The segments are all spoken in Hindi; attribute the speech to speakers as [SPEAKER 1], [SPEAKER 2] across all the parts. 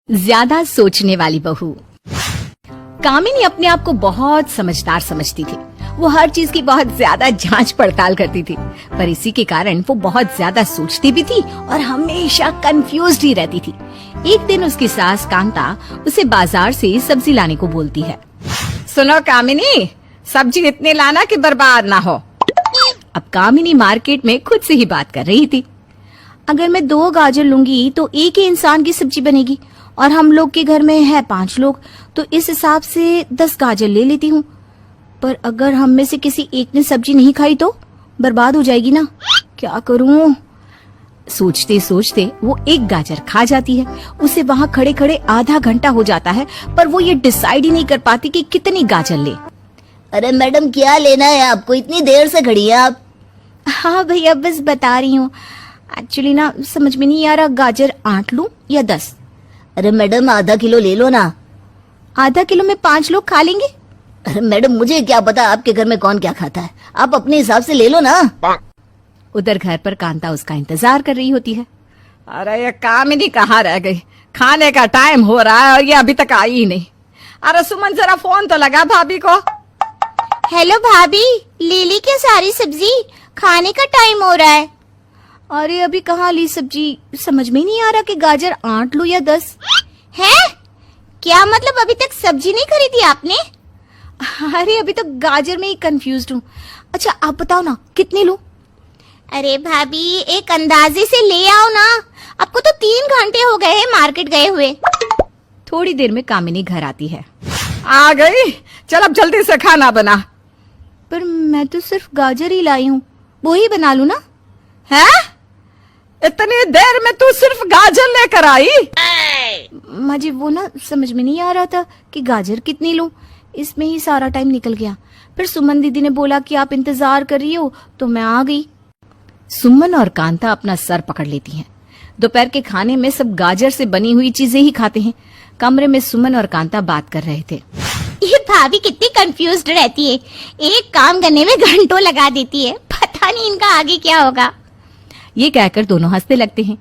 [SPEAKER 1] ज्यादा सोचने वाली बहू। कामिनी अपने आप को बहुत समझदार समझती थी। वो हर चीज की बहुत ज्यादा जांच पड़ताल करती थी, पर इसी के कारण वो बहुत ज्यादा सोचती भी थी और हमेशा कंफ्यूज्ड ही रहती थी। एक दिन उसकी सास कांता उसे बाजार से सब्जी लाने को बोलती है।
[SPEAKER 2] सुनो कामिनी, सब्जी इतनी लाना कि बर्बाद ना हो।
[SPEAKER 1] अब कामिनी मार्केट में खुद से ही बात कर रही थी। अगर मैं 2 गाजर लूंगी तो एक ही इंसान की सब्जी बनेगी, और हम लोग के घर में है 5 लोग, तो इस हिसाब से 10 गाजर ले लेती हूँ। पर अगर हम में से किसी एक ने सब्जी नहीं खाई तो बर्बाद हो जाएगी ना, क्या करूँ? सोचते सोचते वो 1 गाजर खा जाती है। उसे वहाँ खड़े खड़े आधा घंटा हो जाता है, पर वो ये डिसाइड ही नहीं कर पाती कि कितनी गाजर ले।
[SPEAKER 3] अरे मैडम, क्या लेना है आपको? इतनी देर से खड़ी हैं आप?
[SPEAKER 1] हाँ भैया, बस बता रही हूँ। एक्चुअली ना समझ में नहीं आ रहा, गाजर 8 लूं या 10?
[SPEAKER 3] अरे मैडम, आधा किलो ले लो ना।
[SPEAKER 1] आधा किलो में 5 लोग खा लेंगे।
[SPEAKER 3] अरे मैडम, मुझे क्या पता आपके घर में कौन क्या खाता है, आप अपने हिसाब से ले लो ना।
[SPEAKER 1] उधर घर पर कांता उसका इंतजार कर रही होती है।
[SPEAKER 2] अरे ये कामिनी कहाँ रह गई? खाने का टाइम हो रहा है और ये अभी तक आई ही नहीं। अरे सुमन, जरा फोन तो लगा भाभी को।
[SPEAKER 4] हेलो भाभी, ले ली क्या सारी सब्जी? खाने का टाइम हो रहा है।
[SPEAKER 1] अरे अभी कहाँ ली सब्जी, समझ में ही नहीं आ रहा कि गाजर 8 लूं या 10।
[SPEAKER 4] है? क्या मतलब अभी तक सब्जी नहीं खरीदी आपने?
[SPEAKER 1] अरे अभी तो गाजर में ही कंफ्यूज्ड हूँ। अच्छा आप बताओ ना, कितनी लूं?
[SPEAKER 4] अरे भाभी, एक अंदाजे से ले आओ ना। आपको तो 3 घंटे हो गए हैं मार्केट गए हुए।
[SPEAKER 1] थोड़ी देर में कामिनी घर आती है।
[SPEAKER 2] आ गई? चल अब जल्दी से खाना बना।
[SPEAKER 1] पर मैं तो सिर्फ गाजर ही लाई हूँ, वो ही बना लूं ना?
[SPEAKER 2] है? इतनी देर में तू सिर्फ गाजर लेकर आई?
[SPEAKER 1] माँ जी, वो ना समझ में नहीं आ रहा था कि गाजर कितनी लूं, इसमें ही सारा टाइम निकल गया। फिर सुमन दीदी ने बोला कि आप इंतजार कर रही हो, तो मैं आ गई। सुमन और कांता अपना सर पकड़ लेती हैं। दोपहर के खाने में सब गाजर से बनी हुई चीजें ही खाते हैं। कमरे में सुमन और कांता बात कर रहे थे।
[SPEAKER 4] ये भाभी कितनी कंफ्यूज्ड रहती है, एक काम करने में घंटों लगा देती है। पता नहीं इनका आगे क्या होगा।
[SPEAKER 1] ये कहकर दोनों हंसते लगते हैं।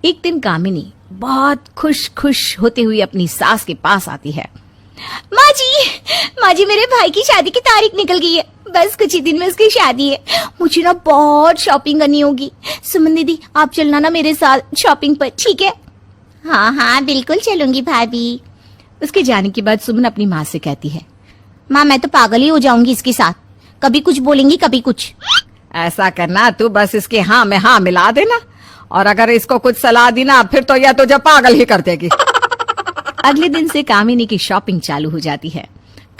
[SPEAKER 1] एक दिन कामिनी बहुत खुश होते हुए अपनी सास के पास आती है।
[SPEAKER 4] माँ जी, मेरे भाई की शादी की तारीख निकल गई है। बस कुछ ही दिन में उसकी शादी है। मुझे ना बहुत शॉपिंग करनी होगी। सुमन दीदी, आप चलना ना मेरे साथ शॉपिंग पर, ठीक है? हाँ, बिल्कुल चलूंगी भाभी।
[SPEAKER 1] उसके जाने के बाद सुमन अपनी माँ से कहती है,
[SPEAKER 4] माँ, मैं तो पागल ही हो जाऊंगी इसके साथ। कभी कुछ बोलेंगी, कभी कुछ।
[SPEAKER 2] ऐसा करना, तू बस इसके हाँ में हाँ मिला देना, और अगर इसको कुछ सलाह दी ना, फिर तो यह तुझे पागल ही कर देगी।
[SPEAKER 1] अगले दिन से कामिनी की शॉपिंग चालू हो जाती है।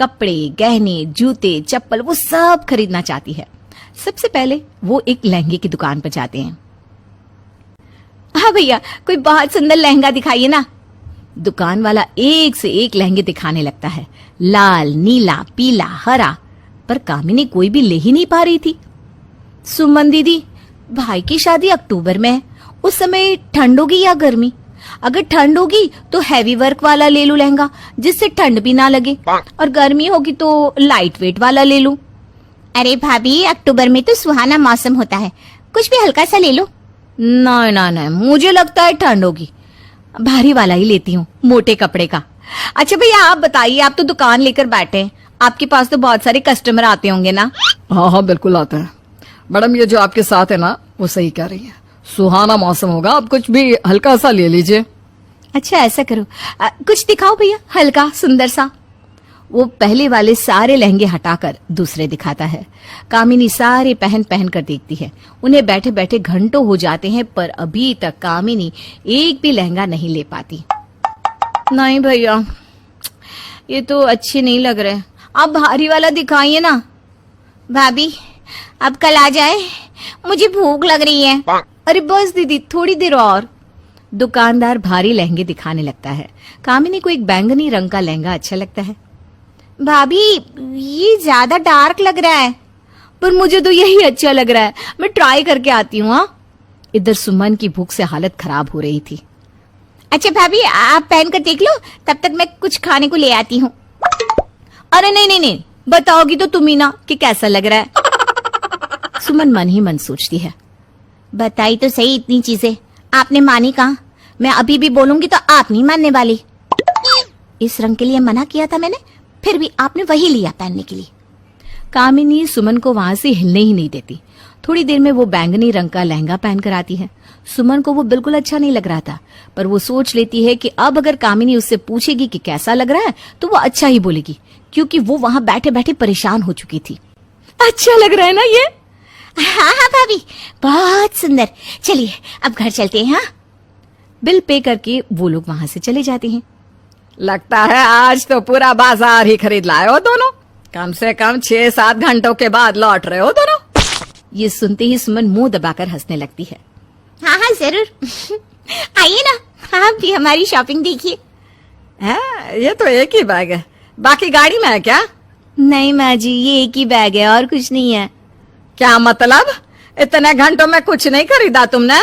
[SPEAKER 1] कपड़े, गहने, जूते, चप्पल, वो सब खरीदना चाहती है। सबसे पहले वो एक लहंगे की दुकान पर जाते हैं। हाँ भैया, कोई बहुत सुंदर लहंगा दिखाइए ना। दुकान वाला एक से एक लहंगे दिखाने लगता है, लाल, नीला, पीला, हरा। पर कामिनी कोई भी ले ही नहीं पा रही थी। सुमन दीदी, भाई की शादी अक्टूबर में है, उस समय ठंड होगी या गर्मी? अगर ठंड होगी तो हैवी वर्क वाला ले लूं लहंगा, जिससे ठंड भी ना लगे, और गर्मी होगी तो लाइट वेट वाला ले लूं।
[SPEAKER 4] अरे भाभी, अक्टूबर में तो सुहाना मौसम होता है, कुछ भी हल्का सा ले लो।
[SPEAKER 1] नहीं, मुझे लगता है ठंड होगी, भारी वाला ही लेती हूँ, मोटे कपड़े का। अच्छा भैया, आप बताइए, आप तो दुकान लेकर बैठे हैं, आपके पास तो बहुत सारे कस्टमर आते होंगे ना?
[SPEAKER 2] हाँ, बिल्कुल आते हैं मैडम। ये जो आपके साथ है ना, वो सही कह रही है। सुहाना मौसम होगा, आप कुछ भी हल्का सा ले लीजिए।
[SPEAKER 1] अच्छा ऐसा करो, कुछ दिखाओ भैया, हल्का सुंदर सा। वो पहले वाले सारे लहंगे हटाकर दूसरे दिखाता है। कामिनी सारे पहन कर देखती है। उन्हें बैठे बैठे घंटों हो जाते हैं, पर अभी तक कामिनी एक भी लहंगा नहीं ले पाती। नहीं भैया, ये तो अच्छे नहीं लग रहे, आप भारी वाला दिखाइए ना।
[SPEAKER 4] भाभी, अब कल आ जाए, मुझे भूख लग रही है।
[SPEAKER 1] अरे बस दीदी, थोड़ी देर और। दुकानदार भारी लहंगे दिखाने लगता है। कामिनी को एक बैंगनी रंग का लहंगा अच्छा लगता है।
[SPEAKER 4] भाभी, ये ज्यादा डार्क लग रहा है।
[SPEAKER 1] पर मुझे तो यही अच्छा लग रहा है, मैं ट्राई करके आती हूँ। हाँ, इधर सुमन की भूख से हालत खराब हो रही थी।
[SPEAKER 4] अच्छा भाभी, आप पहन कर देख लो, तब तक मैं कुछ खाने को ले आती हूँ।
[SPEAKER 1] अरे नहीं, बताओगी तो तुम ही ना कि कैसा लग रहा है। सुमन मन ही मन सोचती है,
[SPEAKER 4] बताई तो सही इतनी चीजें, आपने मानी कहाँ? मैं अभी भी बोलूंगी तो आप नहीं मानने वाली। इस रंग के लिए मना किया था मैंने, फिर भी आपने वही लिया पहनने के लिए।
[SPEAKER 1] कामिनी सुमन को वहां से हिलने ही नहीं देती। थोड़ी देर में वो बैंगनी रंग का लहंगा पहनकर आती है। सुमन को वो बिल्कुल अच्छा नहीं लग रहा था, पर वो सोच लेती है कि अब अगर कामिनी उससे पूछेगी कि कैसा लग रहा है तो वो अच्छा ही बोलेगी, क्योंकि वो वहां बैठे बैठे परेशान हो चुकी थी। अच्छा लग रहा है ना ये?
[SPEAKER 4] हाँ हाँ भाभी, बहुत सुंदर। चलिए अब घर चलते हैं। हाँ,
[SPEAKER 1] बिल पे करके वो लोग वहां से चले जाते हैं।
[SPEAKER 2] लगता है आज तो पूरा बाजार ही खरीद लाए हो दोनों। कम से कम 6-7 घंटों के बाद लौट रहे हो दोनों।
[SPEAKER 1] ये सुनते ही सुमन मुंह दबाकर हंसने लगती है।
[SPEAKER 4] हाँ हाँ जरूर। आइए ना, आप भी हमारी शॉपिंग देखिए।
[SPEAKER 2] है, ये तो एक ही बैग है, बाकी गाड़ी में है क्या?
[SPEAKER 1] नहीं माँ जी, ये एक ही बैग है और कुछ नहीं है।
[SPEAKER 2] क्या मतलब? इतने घंटों में कुछ नहीं खरीदा तुमने?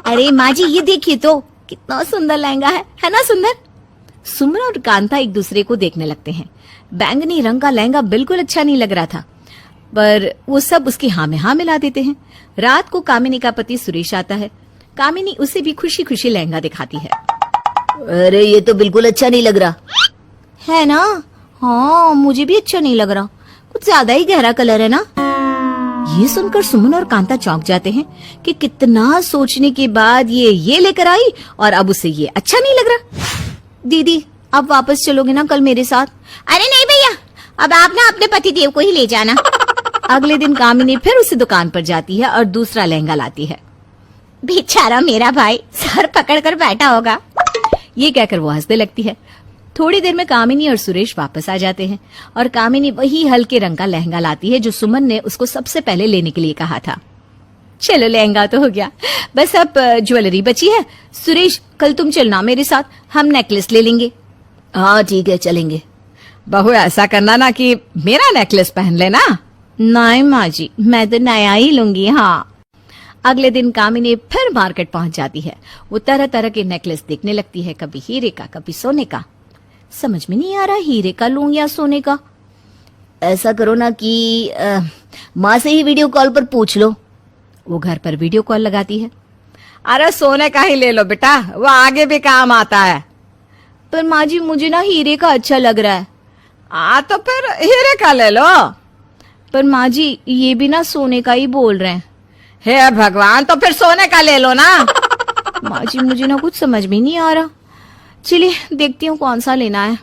[SPEAKER 1] अरे माँ जी, ये देखिए तो कितना सुंदर लहंगा है ना सुंदर? सुमन और कांता एक दूसरे को देखने लगते हैं। बैंगनी रंग का लहंगा बिल्कुल अच्छा नहीं लग रहा था, पर वो सब उसकी हाँ में हाँ मिला देते हैं। रात को कामिनी का पति सुरेश आता है। कामिनी उसे भी खुशी खुशी लहंगा दिखाती है।
[SPEAKER 3] अरे ये तो बिल्कुल अच्छा नहीं लग रहा।
[SPEAKER 1] है ना? हाँ, मुझे भी अच्छा नहीं लग रहा, कुछ ज्यादा ही गहरा कलर है ना। ये सुनकर सुमन और कांता चौंक जाते हैं कि कितना सोचने के बाद ये लेकर आई और अब उसे ये अच्छा नहीं लग रहा। दीदी, आप वापस चलोगे ना कल मेरे साथ?
[SPEAKER 4] अरे नहीं भैया, अब आप ना अपने पतिदेव को ही ले जाना।
[SPEAKER 1] अगले दिन कामिनी फिर उसी दुकान पर जाती है और दूसरा लहंगा लाती है।
[SPEAKER 4] बेचारा मेरा भाई सर पकड़कर बैठा होगा।
[SPEAKER 1] ये कहकर वो हंसने लगती है। थोड़ी देर में कामिनी और सुरेश वापस आ जाते हैं और कामिनी वही हल्के रंग का लहंगा लाती है जो सुमन ने उसको सबसे पहले लेने के लिए कहा था। चलो, लहंगा तो हो गया, बस अब ज्वेलरी बची है। सुरेश, कल तुम चलना मेरे साथ, हम नेकलेस ले लेंगे।
[SPEAKER 3] हाँ ठीक है, चलेंगे।
[SPEAKER 2] बहू ऐसा करना ना कि मेरा नेकलेस पहन लेना।
[SPEAKER 1] नहीं माँ जी, मैं तो नया ही लूंगी। हाँ। अगले दिन कामिनी फिर मार्केट पहुंच जाती है। वो तरह तरह के नेकलेस देखने लगती है, कभी हीरे का कभी सोने का। समझ में नहीं आ रहा हीरे का लूं या सोने का।
[SPEAKER 3] ऐसा करो ना कि माँ से ही वीडियो कॉल पर पूछ लो।
[SPEAKER 1] वो घर पर वीडियो कॉल लगाती है।
[SPEAKER 2] अरे सोने का ही ले लो बेटा, वो आगे भी काम आता है।
[SPEAKER 1] पर माँ जी, मुझे ना हीरे का अच्छा लग रहा है।
[SPEAKER 2] तो फिर हीरे का ले लो।
[SPEAKER 1] पर माँ जी, ये भी ना सोने का ही बोल रहे हैं।
[SPEAKER 2] हे भगवान, तो फिर सोने का ले लो ना।
[SPEAKER 1] माँ जी, मुझे ना कुछ समझ में नहीं आ रहा। चलिए देखती हूँ कौन सा लेना है।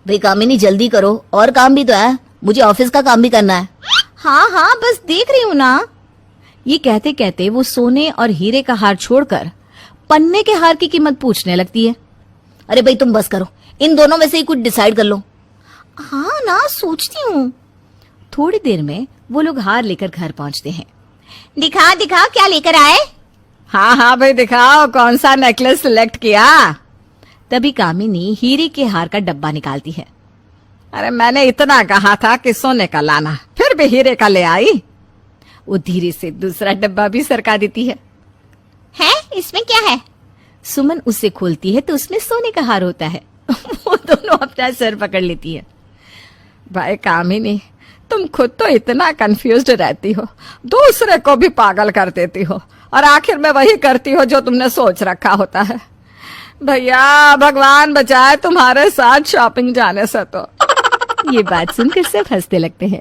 [SPEAKER 3] भाई कामिनी जल्दी करो, और काम भी तो है, मुझे ऑफिस का काम भी करना है।
[SPEAKER 1] हाँ हाँ, बस देख रही हूँ ना। ये कहते कहते वो सोने और हीरे का हार छोड़कर पन्ने के हार की कीमत पूछने लगती है।
[SPEAKER 3] अरे भाई तुम बस करो, इन दोनों में से ही कुछ डिसाइड कर लो।
[SPEAKER 1] हाँ ना, सोचती हूँ। थोड़ी देर में वो लोग हार लेकर घर पहुंचते हैं।
[SPEAKER 4] दिखा दिखा क्या लेकर आए।
[SPEAKER 2] हाँ हाँ भाई दिखाओ, कौन सा नेकलेस सिलेक्ट किया।
[SPEAKER 1] तभी कामिनी हीरे के हार का डब्बा निकालती है।
[SPEAKER 2] अरे मैंने इतना कहा था कि सोने का लाना, फिर भी हीरे का ले आई।
[SPEAKER 1] वो धीरे से दूसरा डब्बा भी सरका देती है।
[SPEAKER 4] हैं, इसमें क्या है?
[SPEAKER 1] सुमन उसे खोलती है तो उसमें सोने का हार होता है। वो दोनों अपना सर पकड़ लेती है।
[SPEAKER 2] भाई कामिनी, तुम खुद तो इतना कंफ्यूज्ड रहती हो, दूसरे को भी पागल कर देती हो, और आखिर में वही करती हो जो तुमने सोच रखा होता है। भैया भगवान बचाए तुम्हारे साथ शॉपिंग जाने से तो।
[SPEAKER 1] ये बात सुनकर सब हंसने लगते हैं।